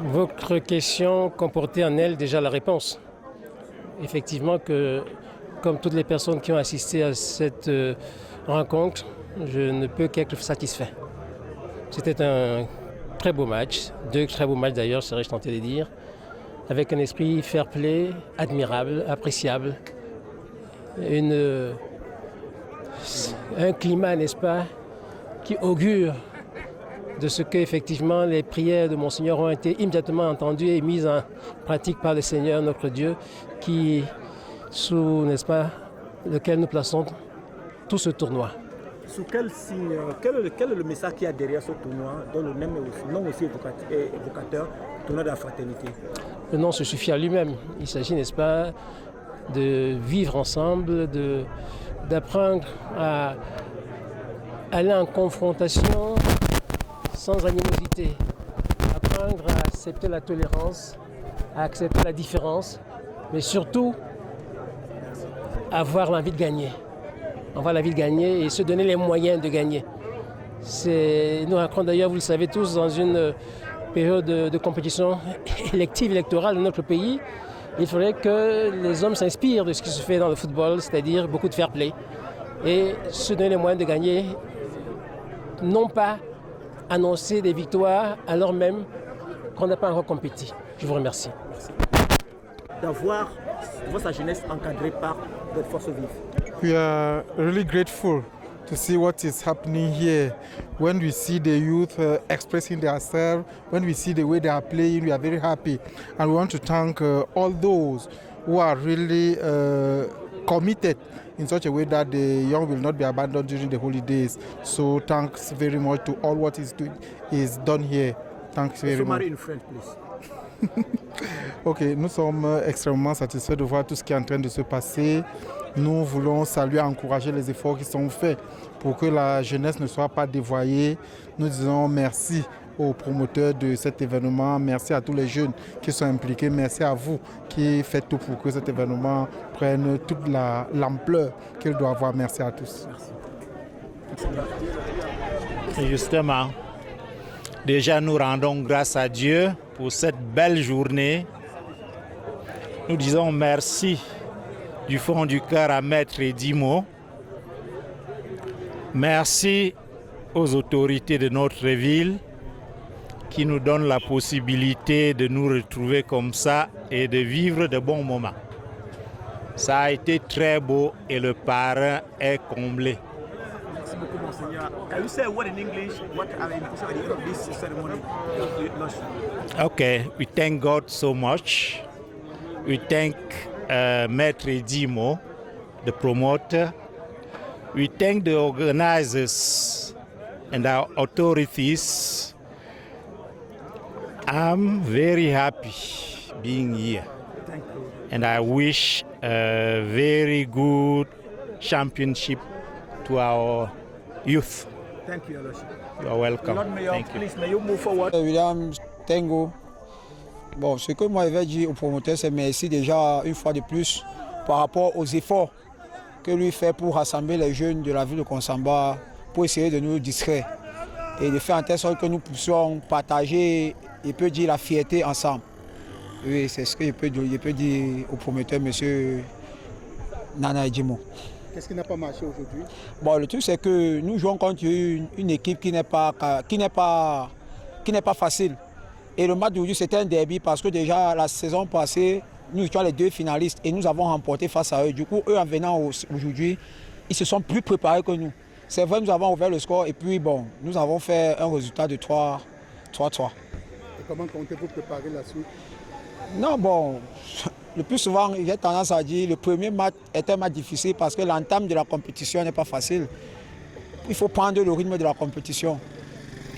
Votre question comportait en elle déjà la réponse. Effectivement que, comme toutes les personnes qui ont assisté à cette rencontre, je ne peux qu'être satisfait. C'était un très beau match, deux très beaux matchs d'ailleurs, serais-je tenté de dire, avec un esprit fair-play, admirable, appréciable, un climat, n'est-ce pas, qui augure de ce qu'effectivement les prières de Monseigneur ont été immédiatement entendues et mises en pratique par le Seigneur, notre Dieu, qui, sous, n'est-ce pas, lequel nous plaçons tout ce tournoi. Sous quel signe, quel est le message qu'il y a derrière ce tournoi, dont le nom aussi évocateur, tournoi de la fraternité? Le nom se suffit à lui-même. Il s'agit, n'est-ce pas, de vivre ensemble, d'apprendre à aller en confrontation sans animosité, apprendre à accepter la tolérance, à accepter la différence, mais surtout avoir l'envie de gagner. Avoir l'envie de gagner et se donner les moyens de gagner. Nous rentrons d'ailleurs, vous le savez tous, dans une période de compétition électorale dans notre pays. Il faudrait que les hommes s'inspirent de ce qui se fait dans le football, c'est-à-dire beaucoup de fair play, et se donner les moyens de gagner, non pas annoncer des victoires alors même qu'on n'a pas encore compétit. Je vous remercie. Merci. D'avoir sa jeunesse encadrée par votre force vive. We are really grateful to see what is happening here. When we see the youth expressing themselves, when we see the way they are playing, we are very happy. And we want to thank all those who are really committed in such a way that the young will not be abandoned during the holidays. So thanks very much to all what is done here. Thanks very much. In French, please. Ok, nous sommes extrêmement satisfaits de voir tout ce qui est en train de se passer. Nous voulons saluer et encourager les efforts qui sont faits pour que la jeunesse ne soit pas dévoyée. Nous disons merci aux promoteurs de cet événement, merci à tous les jeunes qui sont impliqués, merci à vous qui faites tout pour que cet événement prenne toute l'ampleur qu'il doit avoir. Merci à tous. Merci. Justement, déjà nous rendons grâce à Dieu pour cette belle journée. Nous disons merci du fond du cœur à Maître Edimo. Merci aux autorités de notre ville qui nous donnent la possibilité de nous retrouver comme ça et de vivre de bons moments. Ça a été très beau et le parrain est comblé. Merci beaucoup, Monseigneur. Can you say what in English? What are the implications at the end of this ceremony? Okay, we thank God so much. We thank Maître Edimo, the promoter. We thank the organizers and our authorities. I'm very happy being here. Thank you. And I wish a very good championship to our youth. Thank you, Your Lordship. You are welcome. Lord Mayor, Thank you. please, may you move forward. William Tengo. Bon, ce que moi je vais dire au promoteur, c'est merci déjà une fois de plus par rapport aux efforts que lui fait pour rassembler les jeunes de la ville de Konsamba pour essayer de nous distraire et de faire en telle sorte que nous puissions partager et peut dire la fierté ensemble. Oui, c'est ce que je peux dire au promoteur, M. Nana Edimo. Qu'est-ce qui n'a pas marché aujourd'hui? Bon, le truc c'est que nous jouons contre une équipe qui n'est pas facile. Et le match d'aujourd'hui, c'était un derby parce que déjà la saison passée, nous étions les deux finalistes et nous avons remporté face à eux. Du coup, eux, en venant aujourd'hui, ils se sont plus préparés que nous. C'est vrai, nous avons ouvert le score et puis bon, nous avons fait un résultat de 3-3. Et comment comptez-vous préparer la suite? Non, bon, le plus souvent, j'ai tendance à dire le premier match est un match difficile parce que l'entame de la compétition n'est pas facile. Il faut prendre le rythme de la compétition.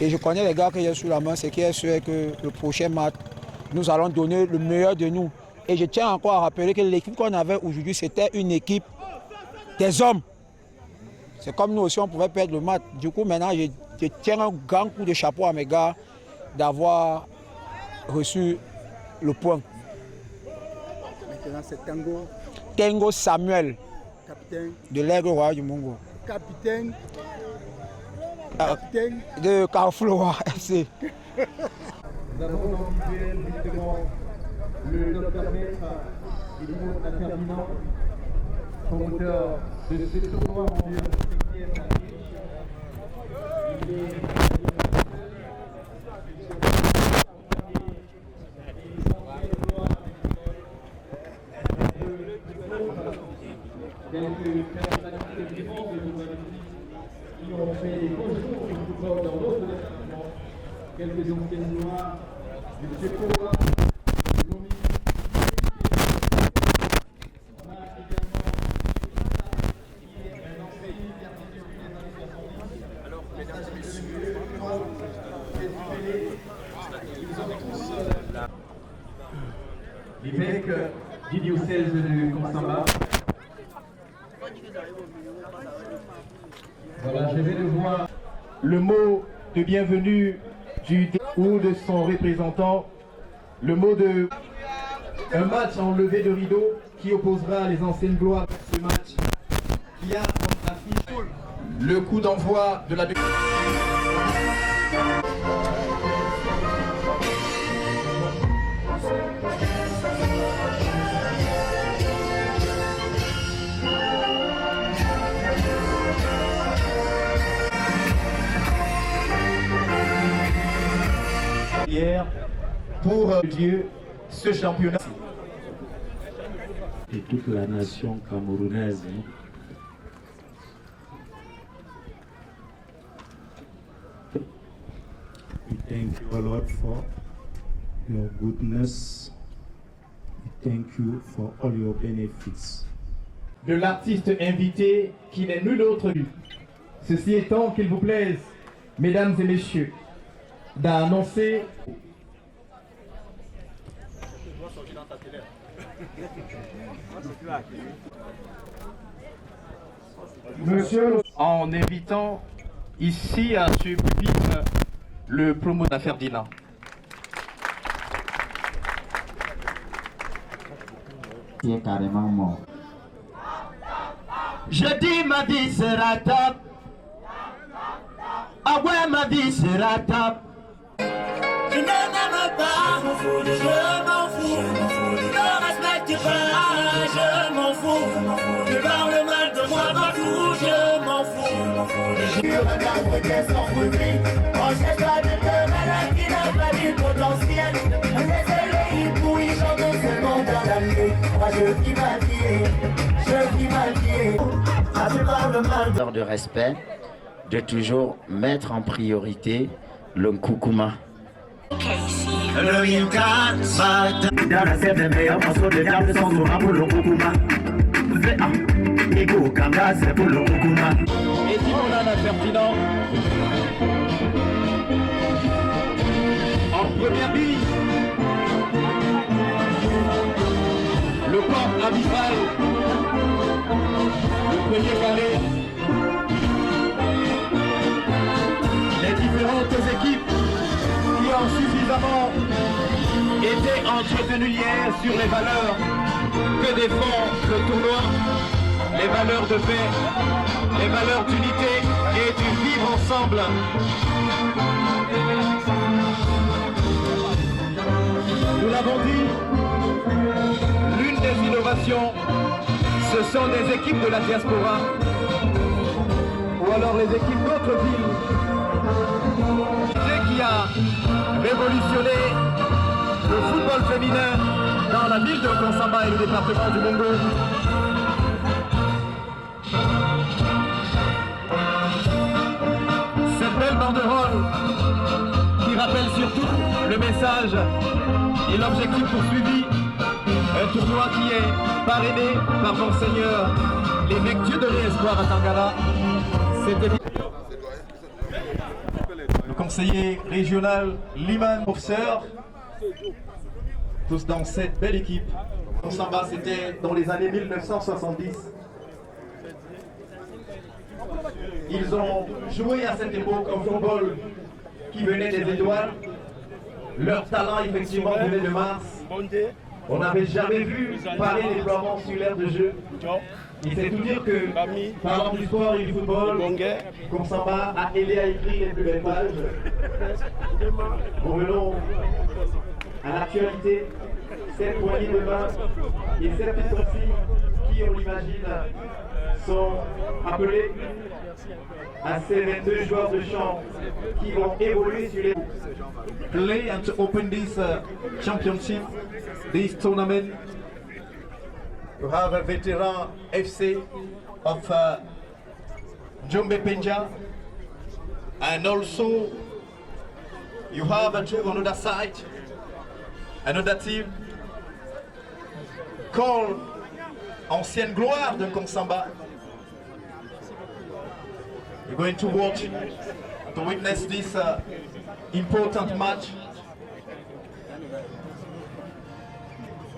Et je connais les gars que j'ai sous la main, c'est qui est sûr que le prochain match, nous allons donner le meilleur de nous. Et je tiens encore à rappeler que l'équipe qu'on avait aujourd'hui, c'était une équipe des hommes. C'est comme nous aussi, on pouvait perdre le match. Du coup, maintenant, je tiens un grand coup de chapeau à mes gars d'avoir reçu le point. Maintenant, c'est Tango. Tengo Samuel, Capitaine. de l'Aigle Royal du Mongo. Capitaine. De Carrefour FC. Nous avons visuel, justement, le docteur Maître Edmond Ferdinand, promoteur de ce tournoi mondial. Quelques personnalités de défense qui ont fait des beaux jours de football dans d'autres départements. Quelques anciennes gloires, M. Koura, Lomi. On a également qui est un ancien gardien des années 70. Alors, mesdames et messieurs, l'évêque du diocèse de Consamba. Voilà, je vais devoir le mot de bienvenue ou de son représentant, le mot de un match en levée de rideau qui opposera les anciennes gloires de ce match qui a comme affiche le coup d'envoi de la pour Dieu ce championnat. Et toute la nation camerounaise. We thank you, Lord, for your goodness. We thank you for all your benefits. De l'artiste invité qui n'est nul autre que lui. Ceci étant, qu'il vous plaise, mesdames et messieurs, d'annoncer. Monsieur, en invitant ici à ce pupitre le promoteur Ferdinand. Qui est carrément mort. Je dis ma vie sera top. Ah ouais, ma vie sera top. Je ne m'aime pas, je m'en fous. Ne respecte pas, je m'en fous. Je parle mal de moi partout, je m'en fous. Je regarde des sans-fruits. On cherche pas de malade qui n'a pas du potentiel. Désolé, il pourrit, j'entends seulement dans la nuit. Moi je vis ma vie, je vis ma vie. Ah, je parle mal de respect, de toujours mettre en priorité le Nkoukouma. Le Yinka, dans la scène, les meilleurs morceaux de diable sont souvent pour le Nkoukouma. Ego Kanga, c'est pour le Nkoukouma. Et si on a un Ferdinand en première bille, le corps arbitral, le premier carré, les différentes équipes qui ont suffisamment été entretenues hier sur les valeurs que défend le tournoi, les valeurs de paix, les valeurs d'unité et du vivre ensemble. Nous l'avons dit, l'une des innovations, ce sont des équipes de la diaspora ou alors les équipes d'autres villes qui a révolutionné le football féminin dans la ville de Consamba et le département du Bongo. Cette belle banderole qui rappelle surtout le message et l'objectif poursuivi, un tournoi qui est parrainé par Monseigneur l'évêque Dieudonné Espoir à Tangara. Le conseiller régional Liman Professeur, tous dans cette belle équipe. Consamba, c'était dans les années 1970. Ils ont joué à cette époque un football qui venait des étoiles. Leur talent, effectivement, venait de Mars. On n'avait jamais vu pareil déploiement sur l'aire de jeu. Il sait tout dire que, parlant du sport et du football, Consamba a aidé à écrire les plus belles pages. Revenons à l'actualité, cette poignée de main et cette consigne qui, on l'imagine, sont appelés à ces 22 joueurs de champ qui vont évoluer sur les play and to open this championship, this tournament. You have a veteran FC of Jombe Penja, and also you have on another side another team called Ancienne Gloire de Konsamba. We're going to watch, to witness this important match.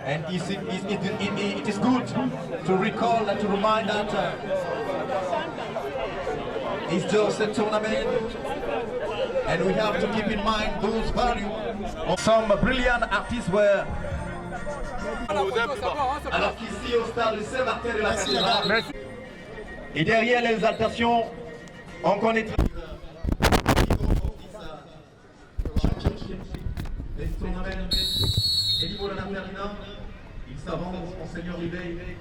And it is good to recall and to remind that it's just a tournament, and we have to keep in mind those values. Some brilliant artists were. Alors qu'ici au stade de Saint-Martin de la Cathédrale, et derrière l'exaltation, on connaît il s'avance, Monseigneur Libé.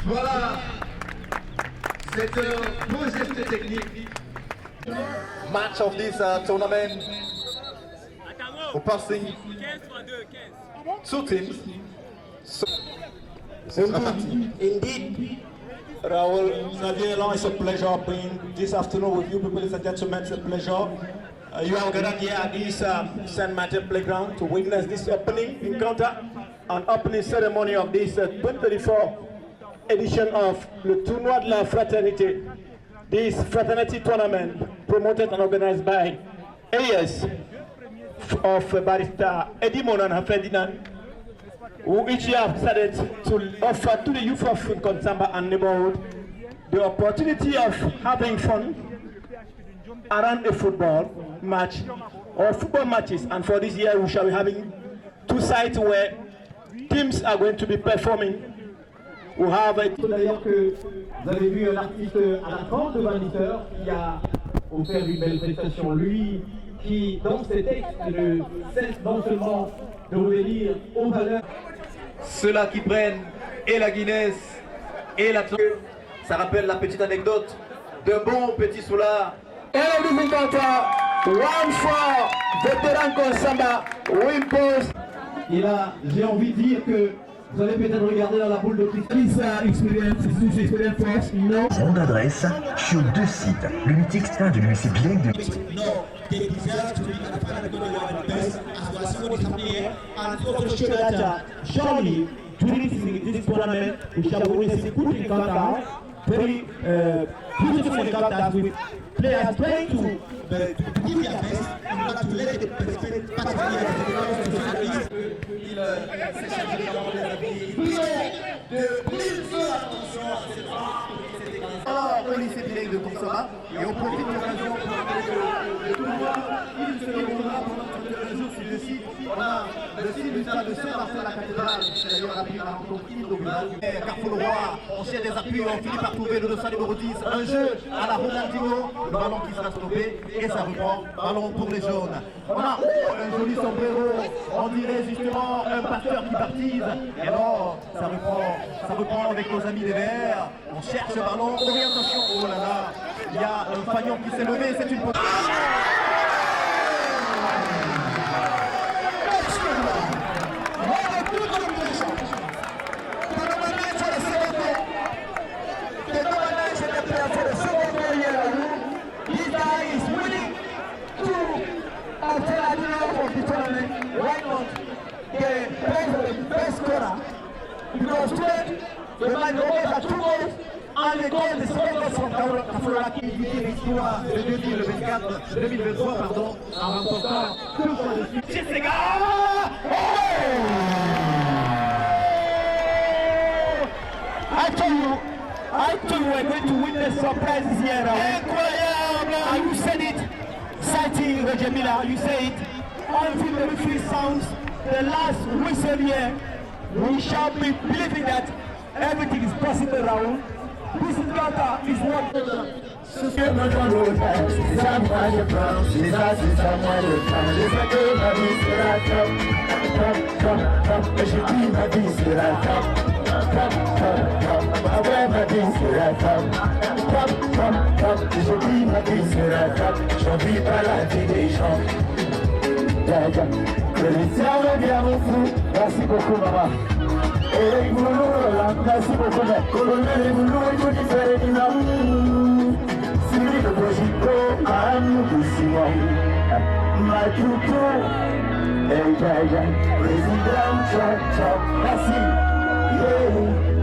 Voilà, c'est un beau geste technique. Match of this tournament. We're passing two teams. Indeed, Raoul Xavier Long, it's a pleasure being this afternoon with you people, ladies and gentlemen. It's a pleasure. You are gathered here at this Saint Martin playground to witness this opening encounter and opening ceremony of this 2024 edition of Le Tournoi de la Fraternité. This fraternity tournament promoted and organized by AS of Barrister Eddie Monan and Ferdinand, who each year have decided to offer to the youth of Konsamba and neighborhood the opportunity of having fun around a football match or football matches. And for this year we shall be having two sites where teams are going to be performing. We have a... D'ailleurs que vous avez vu un artiste à la trempe de Bannister qui a offert une belle prestation. Lui qui, dans ses textes, ne cesse non seulement de revenir aux valeurs. Ceux-là qui prennent et la Guinness et la... Ça rappelle la petite anecdote d'un bon petit soulard. Et là, j'ai envie de dire que vous allez peut-être regarder dans la boule de cristal. Son adresse sur deux sites. Le mythique stade de l'UIC bilingue de... Surely, during this tournament, we shall witness a good encounter, very beautiful encounters with players trying to give their best in order to let the au lycée bilingue de Konsamba, et on profite de l'occasion pour le tournoi. Il se déroulera pendant 31 jours sur le site. On a le site du stade de Saint-Martin à la cathédrale, c'est d'ailleurs appuyé à la rencontre inaugurale. Carrefour le Roi, on cherche des appuis, on finit par trouver le dossard numéro 10, un jeu à la Ronaldinho, le ballon qui sera stoppé et ça reprend, ballon pour les jaunes. On a un joli sombrero, on dirait justement un pasteur qui baptise, et alors ça reprend avec nos amis des Verts, on cherche le ballon, orientation, oh là là, il y a un fagnon qui s'est levé, c'est une... Because today, the man are 2 goals, and the goal is from Kafolaki, le jeudi, le 24, 2023, pardon, en remportant 2 fois de suite. C'est les gars! I told you we're going to witness surprises here now. Incroyable! And you said it, citing Roger Miller, you say it, until the referee sounds the last whistle here. We shall be believing that everything is possible around. This encounter is what Ce que me donne l'honneur, c'est ça moi je prends, c'est ça moi je prends. Je sais que ma vie sera top, top, top, top. Et je dis ma vie sera top, top, top, top. Ah ouais, ma vie sera top, top, top, top. Et je dis ma vie sera top, j'en vis pas la vie des gens. Que les siens bien mon fou, merci beaucoup maman. Et les boulons, merci beaucoup maman. Colonel les boulons, il faut dire faire les dîners. Si le bojico, à nous doucement. Ma toutou, et jaja, président, ciao, ciao, merci. Yeah.